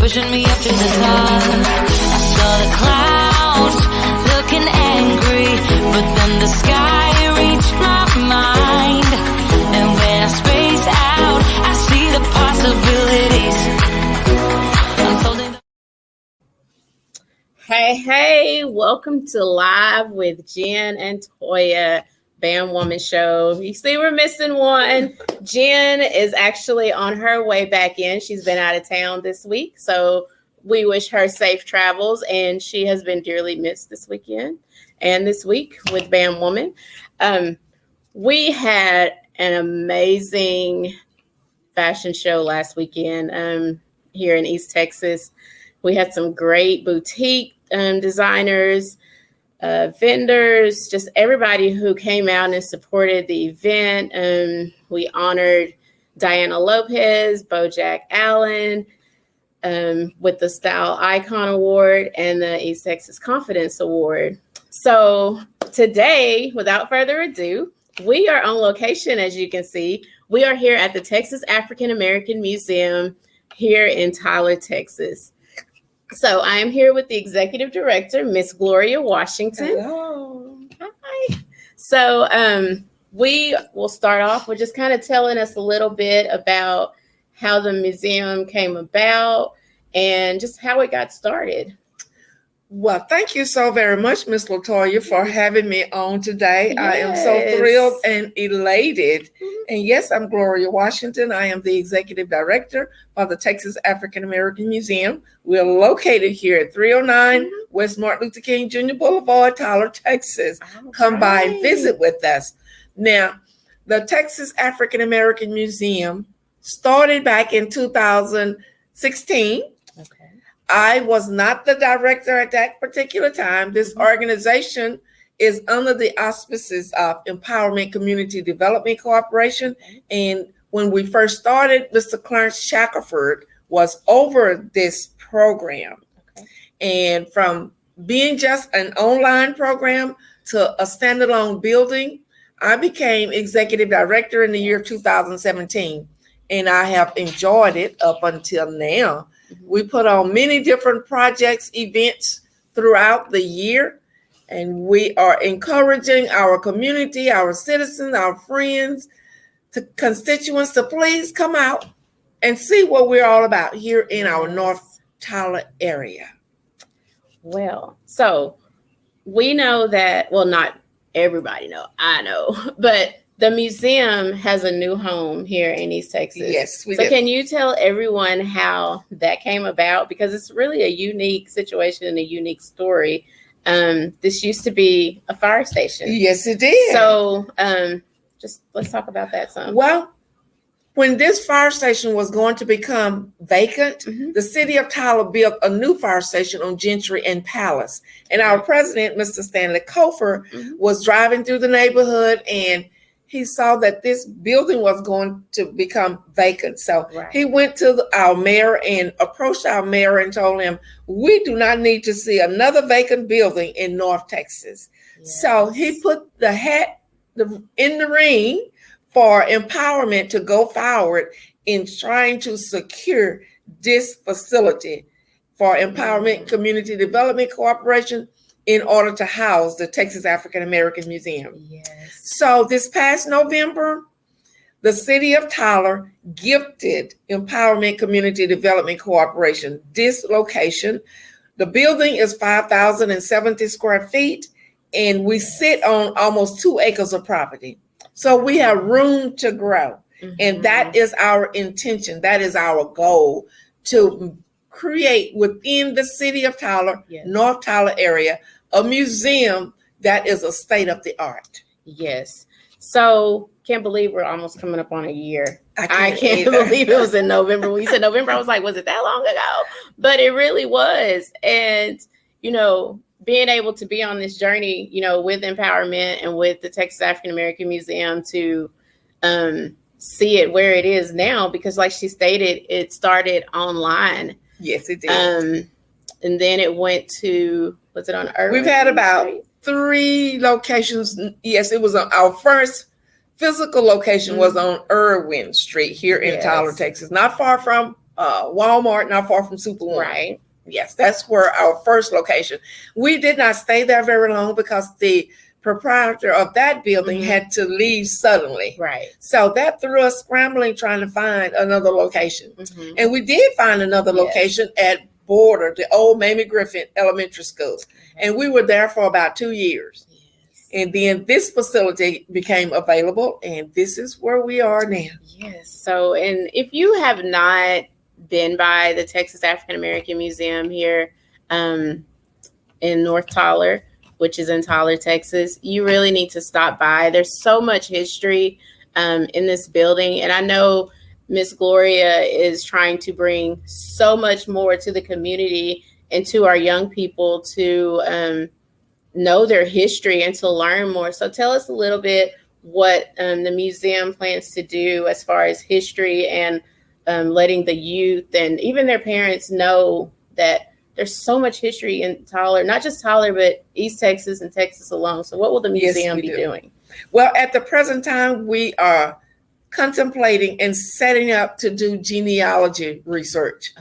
pushing me up to the top. I saw the clouds looking angry, but then the sky reached my mind. And when I space out, I see the possibilities unfolding. Hey, welcome to Live with Jen and Toya, Bam Woman Show. You see we're missing one. Jen is actually on her way back in. She's been out of town this week, so we wish her safe travels, and she has been dearly missed this weekend and this week with Bam Woman. We had an amazing fashion show last weekend here in East Texas. We had some great boutique designers, vendors, just everybody who came out and supported the event. We honored Diana Lopez, Bojack Allen with the Style Icon Award and the East Texas Confidence Award. So today, without further ado, we are on location, as you can see. We are here at the Texas African American Museum here in Tyler, Texas. So I am here with the executive director, Miss Gloria Washington. Hello. Hi. So we will start off with just kind of telling us a little bit about how the museum came about and just how it got started. Well, thank you so very much, Miss LaToya, for having me on today. Yes. I am so thrilled and elated. And yes, I'm Gloria Washington. I am the executive director for the Texas African American Museum. We're located here at 309 West Martin Luther King Jr. Boulevard, Tyler, Texas. Come by and visit with us. Now, the Texas African American Museum started back in 2016. I was not the director at that particular time. This organization is under the auspices of Empowerment Community Development Corporation. And when we first started, Mr. Clarence Shackelford was over this program. And from being just an online program to a standalone building, I became executive director in the year 2017. And I have enjoyed it up until now. We put on many different projects, events throughout the year, and we are encouraging our community, our citizens, our friends, constituents to please come out and see what we're all about here in our North Tyler area. Well, so we know that, well, not everybody know, I know, but the museum has a new home here in East Texas. Yes, we do. So do. Can you tell everyone how that came about? Because it's really a unique situation and a unique story. This used to be a fire station. Yes, it did. So just let's talk about that some. Well, when this fire station was going to become vacant, the city of Tyler built a new fire station on Gentry and Palace. And our president, Mr. Stanley Kofer, was driving through the neighborhood, and he saw that this building was going to become vacant. So he went to our mayor and approached our mayor and told him, we do not need to see another vacant building in North Texas. Yes. So he put the hat in the ring for empowerment to go forward in trying to secure this facility for Empowerment Community Development Corporation in order to house the Texas African American Museum. Yes. So this past November, the city of Tyler gifted Empowerment Community Development Corporation this location. The building is 5,070 square feet, and we sit on almost 2 acres of property. So we have room to grow. And that is our intention. That is our goal, to create within the city of Tyler, North Tyler area, a museum that is a state of the art. Yes. So can't believe we're almost coming up on a year. I can't believe it was in November. When you said November, I was like, was it that long ago? But it really was. And, you know, being able to be on this journey, you know, with empowerment and with the Texas African American Museum to see it where it is now, because like she stated, it started online. Yes, it did. And then it went to, was it on Irving? We've had about 3 locations. Yes, it was on our first physical location was on Irwin Street here in Tyler, Texas, not far from Walmart, not far from Super One. Right. Yes, that's where our first location. We did not stay there very long because the proprietor of that building had to leave suddenly. Right. So that threw us scrambling trying to find another location. And we did find another location at Border, the old Mamie Griffin Elementary School. And we were there for about 2 years. And then this facility became available, and this is where we are now. Yes. So, and if you have not been by the Texas African American Museum here in North Tyler, which is in Tyler, Texas, you really need to stop by. There's so much history in this building. And I know Miss Gloria is trying to bring so much more to the community and to our young people to know their history and to learn more. So tell us a little bit what the museum plans to do as far as history and letting the youth and even their parents know that there's so much history in Tyler, not just Tyler, but East Texas and Texas alone. So what will the museum be doing? Well, at the present time, we are contemplating and setting up to do genealogy research.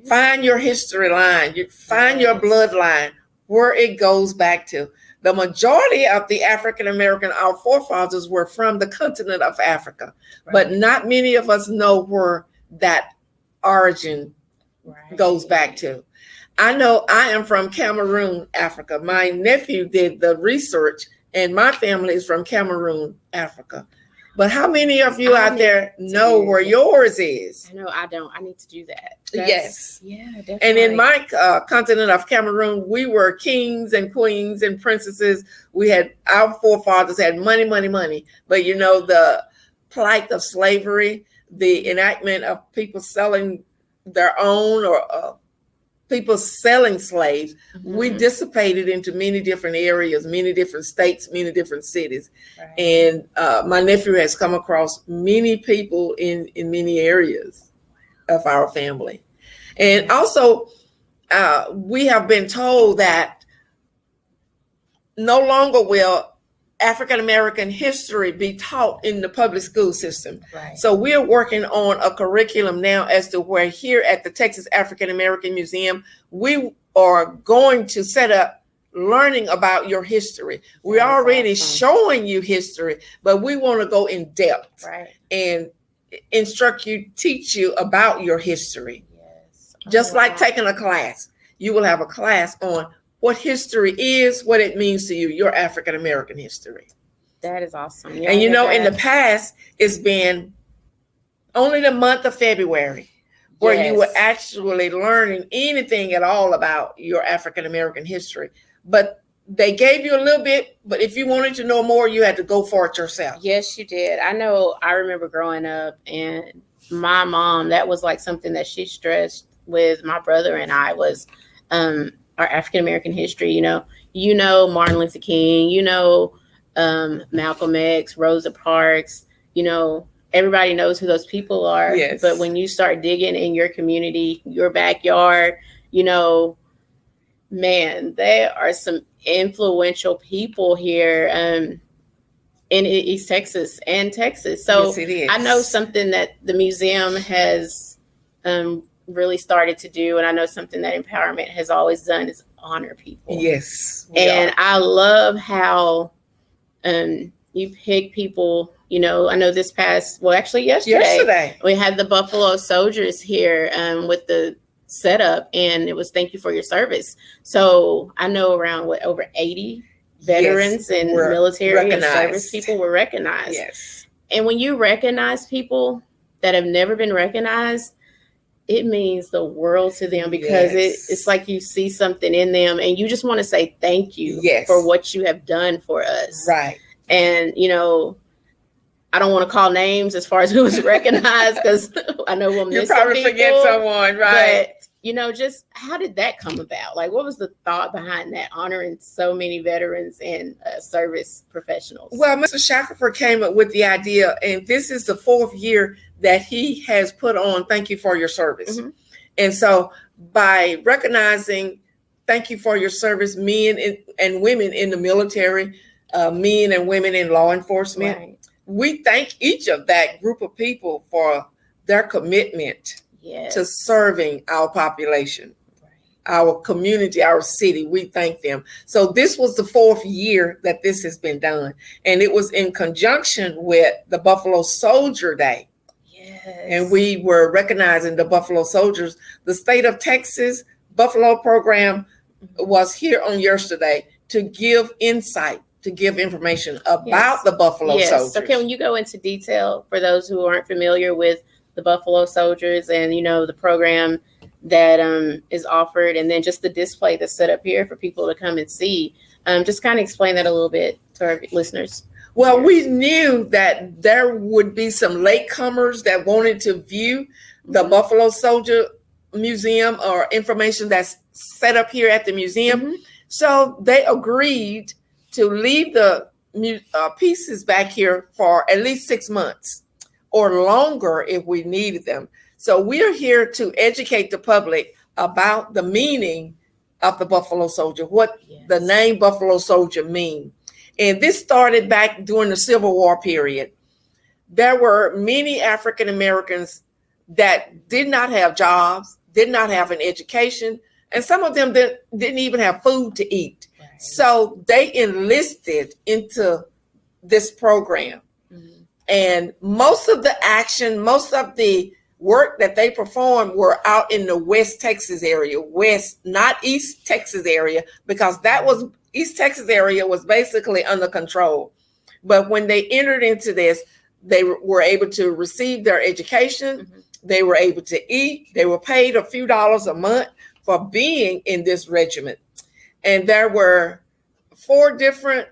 Find your history line, find your bloodline, where it goes back to. The majority of the African American, our forefathers, were from the continent of Africa, but not many of us know where that origin goes back to. I know I am from Cameroon, Africa. My nephew did the research, and my family is from Cameroon, Africa. But how many of you out there know where yours is? I know I don't. I need to do that. Yes. Yeah, definitely. And in my continent of Cameroon, we were kings and queens and princesses. We had, our forefathers had money, money, money. But you know, the plight of slavery, the enactment of people selling their own or people selling slaves, we dissipated into many different areas, many different states, many different cities. And my nephew has come across many people in many areas of our family. And also, we have been told that no longer will African American history be taught in the public school system. So we're working on a curriculum now as to where here at the Texas African American Museum, we are going to set up learning about your history. We're already showing you history, but we want to go in depth and instruct you, teach you about your history. Just like taking a class. You will have a class on what history is, what it means to you, your African American history. That is awesome. And you know, in the past, it's been only the month of February where you were actually learning anything at all about your African American history. But they gave you a little bit, but if you wanted to know more, you had to go for it yourself. Yes, you did. I know, I remember growing up, and my mom, that was like something that she stressed with my brother and I was our African American history. You know Martin Luther King, Malcolm X, Rosa Parks, everybody knows who those people are. But when you start digging in your community, your backyard, man, there are some influential people here in East Texas and Texas. So I know something that the museum has really started to do, and I know something that Empowerment has always done is honor people. And I love how you pick people. I know this past, yesterday we had the Buffalo Soldiers here with the setup, and it was thank you for your service. So I know around over 80 veterans and military and service people were recognized. And when you recognize people that have never been recognized, it means the world to them, because it's like you see something in them and you just want to say thank you for what you have done for us. And, I don't want to call names as far as who was recognized, because I know we'll miss some people. You probably forget someone, But, just how did that come about? Like, what was the thought behind that, honoring so many veterans and service professionals? Well, Mr. Shackelford came up with the idea, and this is the 4th year that he has put on thank you for your service. And so by recognizing thank you for your service, men and women in the military, men and women in law enforcement, we thank each of that group of people for their commitment Yes. to serving our population, our community, our city. We thank them. So this was the 4th year that this has been done. And it was in conjunction with the Buffalo Soldier Day. Yes. And we were recognizing the Buffalo Soldiers. The state of Texas Buffalo program was here on yesterday to give insight, to give information about the Buffalo Soldiers. So can you go into detail for those who aren't familiar with the Buffalo Soldiers and, the program that is offered, and then just the display that's set up here for people to come and see? Just kind of explain that a little bit to our listeners. Well, we knew that there would be some latecomers that wanted to view the Buffalo Soldier Museum or information that's set up here at the museum. So they agreed to leave the pieces back here for at least 6 months or longer if we needed them. So we're here to educate the public about the meaning of the Buffalo Soldier, what the name Buffalo Soldier means. And this started back during the Civil War period. There were many African Americans that did not have jobs, did not have an education, and some of them didn't even have food to eat. Right. So they enlisted into this program. And most of the action, most of the work that they performed were out in the West Texas area, not East Texas area, because East Texas area was basically under control. But when they entered into this, they were able to receive their education. They were able to eat. They were paid a few dollars a month for being in this regiment. And there were 4 different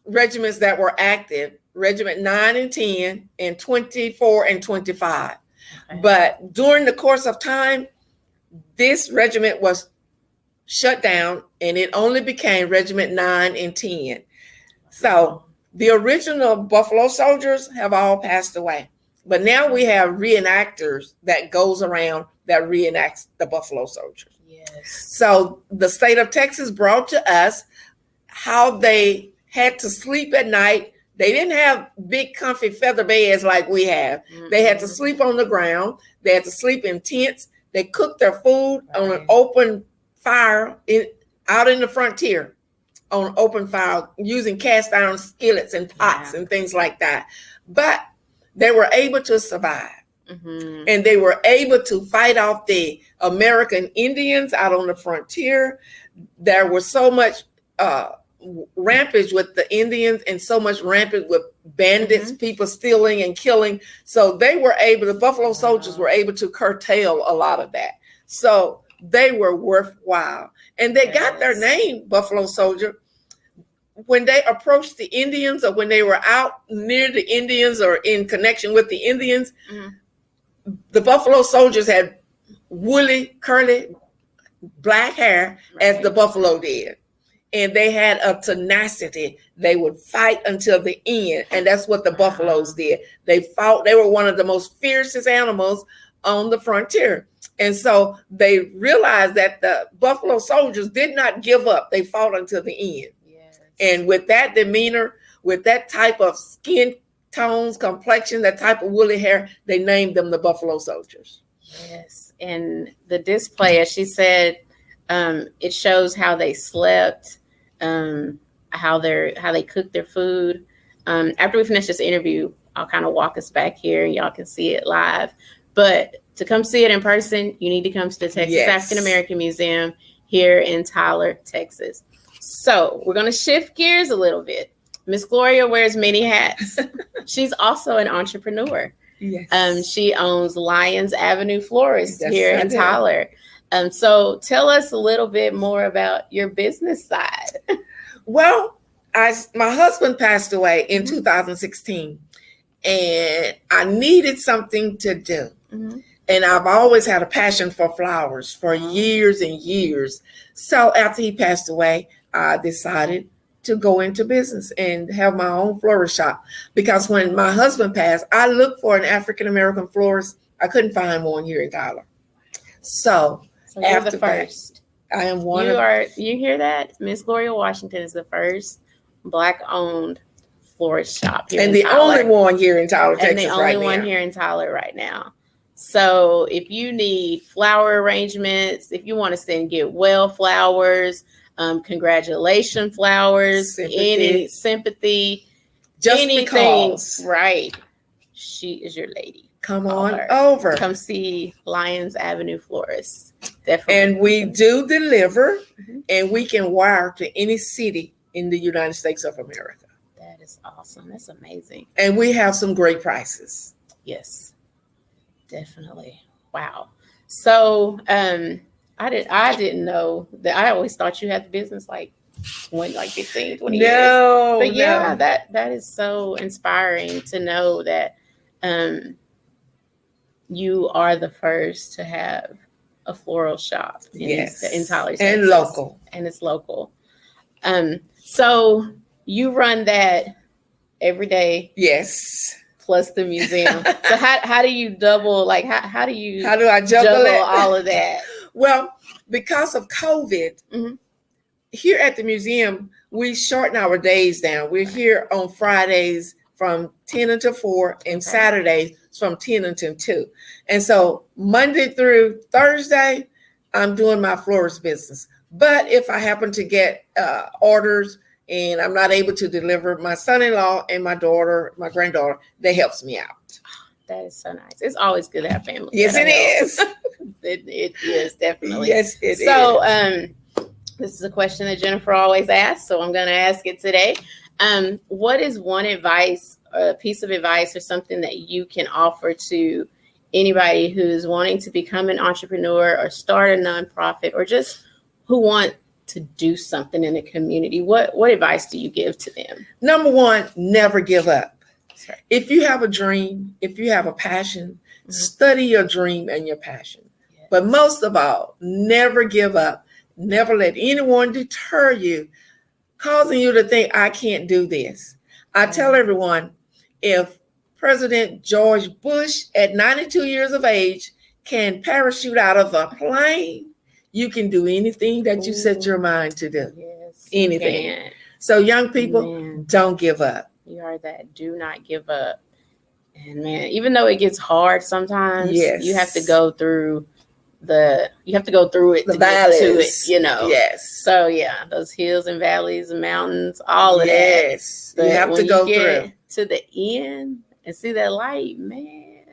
regiments that were active: Regiment 9 and 10 and 24 and 25. Okay. But during the course of time, this regiment was shut down and it only became Regiment 9 and 10. So the original Buffalo Soldiers have all passed away. But now we have reenactors that goes around that reenacts the Buffalo Soldiers. Yes. So the state of Texas brought to us how they had to sleep at night. They didn't have big comfy feather beds like we have. They had to sleep on the ground. They had to sleep in tents. They cooked their food on an open fire out in the frontier, on open fire, using cast iron skillets and pots and things like that. But they were able to survive. And they were able to fight off the American Indians out on the frontier. There was so much rampage with the Indians and so much rampage with bandits, people stealing and killing. So the Buffalo Soldiers were able to curtail a lot of that. So they were worthwhile. And they got their name, Buffalo Soldier, when they approached the Indians or when they were out near the Indians or in connection with the Indians. The Buffalo Soldiers had woolly, curly, black hair as the buffalo did. And they had a tenacity. They would fight until the end. And that's what the buffaloes did. They fought. They were one of the most fiercest animals on the frontier. And so they realized that the Buffalo Soldiers did not give up. They fought until the end. Yes. And with that demeanor, with that type of skin tones, complexion, that type of woolly hair, they named them the Buffalo Soldiers. Yes. And the display, as she said, it shows how they slept, how they cooked their food. After we finish this interview, I'll kind of walk us back here and y'all can see it live. But to come see it in person, you need to come to the Texas African American Museum here in Tyler, Texas. So we're going to shift gears a little bit. Miss Gloria wears many hats. She's also an entrepreneur. Yes. She owns Lyons Avenue Florist here in Tyler. So tell us a little bit more about your business side. Well, my husband passed away in 2016, and I needed something to do. And I've always had a passion for flowers for years and years. So after he passed away, I decided to go into business and have my own florist shop. Because when my husband passed, I looked for an African-American florist. I couldn't find one here in Tyler. So you're the first. I am one. You hear that? Miss Gloria Washington is the first Black-owned florist shop here and the only one here in Tyler, Texas, and the only one here in Tyler right now. So if you need flower arrangements, if you want to send get well flowers, congratulation flowers, any sympathy, just anything, because. right? She is your lady. Come Call on her. over. Come see Lyons Avenue Florist. Definitely. And we do deliver, and we can wire to any city in the United States of America. That is awesome. That's amazing. And we have some great prices. Yes, definitely. Wow. So I didn't know that. I always thought you had the business like 15, 20 years. But yeah, that is so inspiring to know that you are the first to have a floral shop in Tyler, Texas. And local. And it's local. So you run that every day. Yes. Plus the museum. So how do you double, like how do I juggle all of that? Well, because of COVID, here at the museum, we shorten our days down. We're here on Fridays from 10 until 4 and Saturdays from 10 until 2. And so Monday through Thursday, I'm doing my florist business. But if I happen to get orders and I'm not able to deliver, my son-in-law and my granddaughter, they helps me out. That is so nice. It's always good to have family. Yes, it is. It is, definitely. Yes, it is. So this is a question that Jennifer always asks, so I'm going to ask it today. What is one piece of advice or something that you can offer to anybody who's wanting to become an entrepreneur or start a nonprofit or just who want to do something in the community? What advice do you give to them? Number one, never give up. Right. If you have a dream, if you have a passion, study your dream and your passion. Yes. But most of all, never give up. Never let anyone deter you, causing you to think, I can't do this. I tell everyone, if President George Bush at 92 years of age can parachute out of a plane, you can do anything that you set your mind to do. Yes, anything. So young people, don't give up. You are that. Do not give up. And man, even though it gets hard sometimes, you have to go through it the to valleys. get to it, Yes. So yeah, those hills and valleys and mountains, all of that. Yes. You have to go through to the end and see that light, man.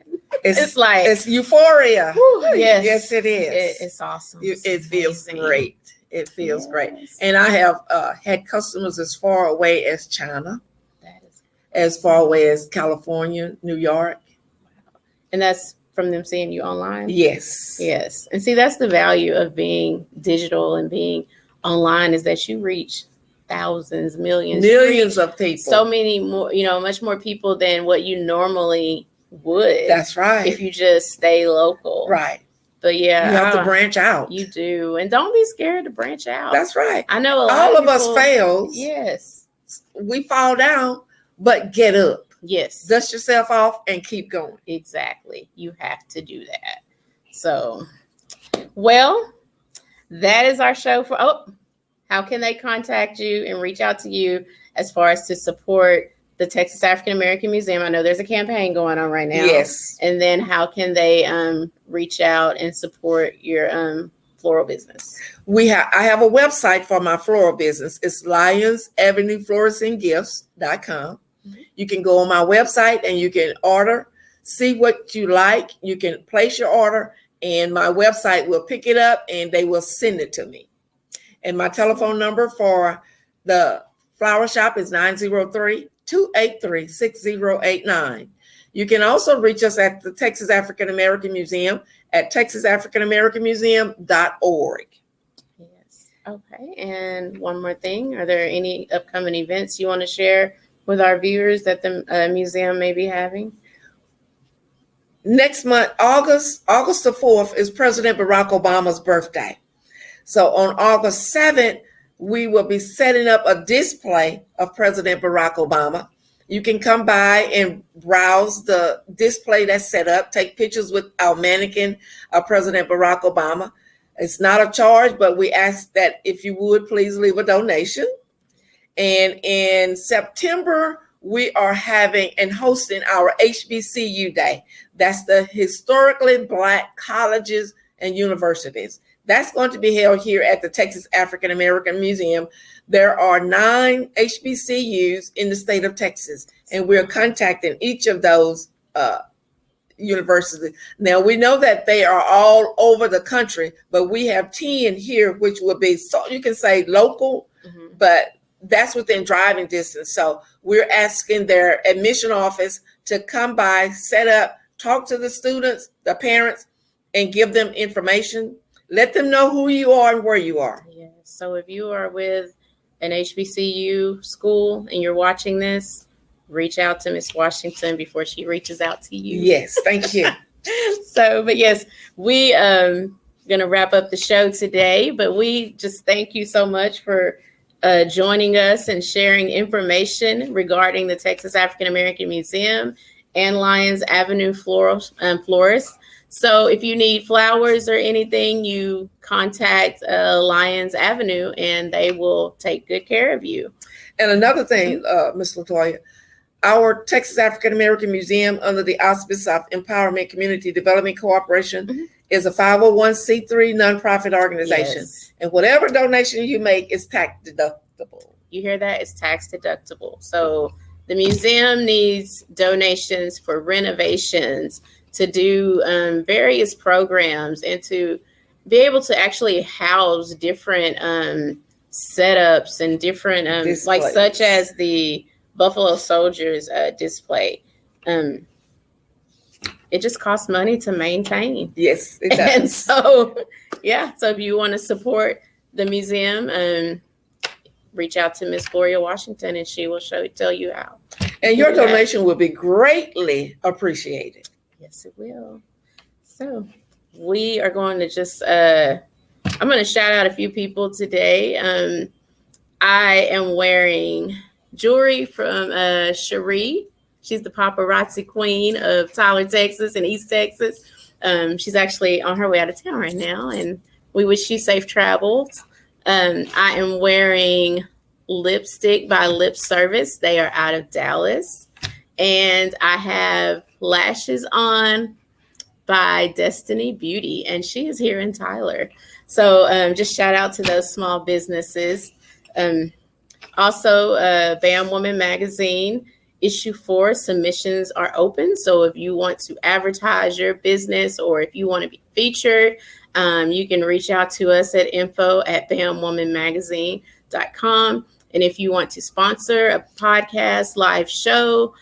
It's like it's euphoria. Whew, yes, it is. It's awesome. It feels great. It feels great. And I have had customers as far away as China, as far away as California, New York. Wow. And that's from them seeing you online? Yes. Yes. And see, that's the value of being digital and being online, is that you reach thousands, millions of people. So many more, much more people than what you normally would. That's right. If you just stay local. Right. But yeah, you have to branch out. You do. And don't be scared to branch out. That's right. I know all of us fail. Yes. We fall down, but get up. Yes. Dust yourself off and keep going. Exactly. You have to do that. So, well, that is our show for, how can they contact you and reach out to you as far as to support the Texas African American Museum? I know there's a campaign going on right now. Yes. And then how can they reach out and support your floral business? I have a website for my floral business. It's Lyons Avenue Florist and Gifts.com. You can go on my website and you can order, see what you like. You can place your order and my website will pick it up and they will send it to me. And my telephone number for the flower shop is 903-283-6089. You can also reach us at the Texas African American Museum at texasafricanamericanmuseum.org. Yes. Okay. And one more thing. Are there any upcoming events you want to share with our viewers that the museum may be having? Next month, August the 4th, is President Barack Obama's birthday. So on August 7th, we will be setting up a display of President Barack Obama. You can come by and browse the display that's set up, take pictures with our mannequin of President Barack Obama. It's not a charge, but we ask that if you would please leave a donation. And in September, we are having and hosting our HBCU Day. That's the Historically Black Colleges and Universities. That's going to be held here at the Texas African American Museum. There are 9 HBCUs in the state of Texas, and we're contacting each of those universities. Now, we know that they are all over the country, but we have 10 here, which will be, so you can say local, but that's within driving distance. So we're asking their admission office to come by, set up, talk to the students, the parents, and give them information. Let them know who you are and where you are. Yeah. So if you are with an HBCU school and you're watching this, reach out to Miss Washington before she reaches out to you. Yes, thank you. So, but yes, we going to wrap up the show today, but we just thank you so much for joining us and sharing information regarding the Texas African American Museum and Lyons Avenue Florist. So if you need flowers or anything, you contact Lyons Avenue and they will take good care of you. And another thing, Ms. LaToya, our Texas African American Museum, under the auspice of Empowerment Community Development Corporation, is a 501c3 nonprofit organization. Yes. And whatever donation you make is tax deductible. You hear that? It's tax deductible. So the museum needs donations for renovations, to do various programs, and to be able to actually house different setups and different, like such as the Buffalo Soldiers display. It just costs money to maintain. Yes, it does. And so, yeah. So if you want to support the museum, reach out to Miss Gloria Washington and she will tell you how. And your donation will be greatly appreciated. Yes, it will. So we are going to just, I'm going to shout out a few people today. I am wearing jewelry from Cherie. She's the paparazzi queen of Tyler, Texas and East Texas. She's actually on her way out of town right now, and we wish you safe travels. I am wearing lipstick by Lip Service. They are out of Dallas. And I have lashes on by Destiny Beauty, and she is here in Tyler. So just shout out to those small businesses. Also, BAM Woman Magazine, issue 4 submissions are open. So if you want to advertise your business or if you want to be featured, you can reach out to us at info@bamwomanmagazine.com. And if you want to sponsor a podcast, live show,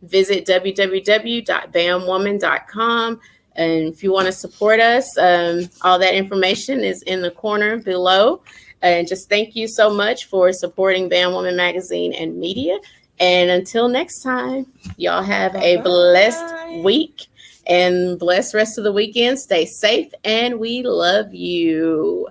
visit www.bamwoman.com. And if you want to support us, all that information is in the corner below. And just thank you so much for supporting BAM Woman Magazine and media. And until next time, y'all have a blessed week and blessed rest of the weekend. Stay safe, and we love you.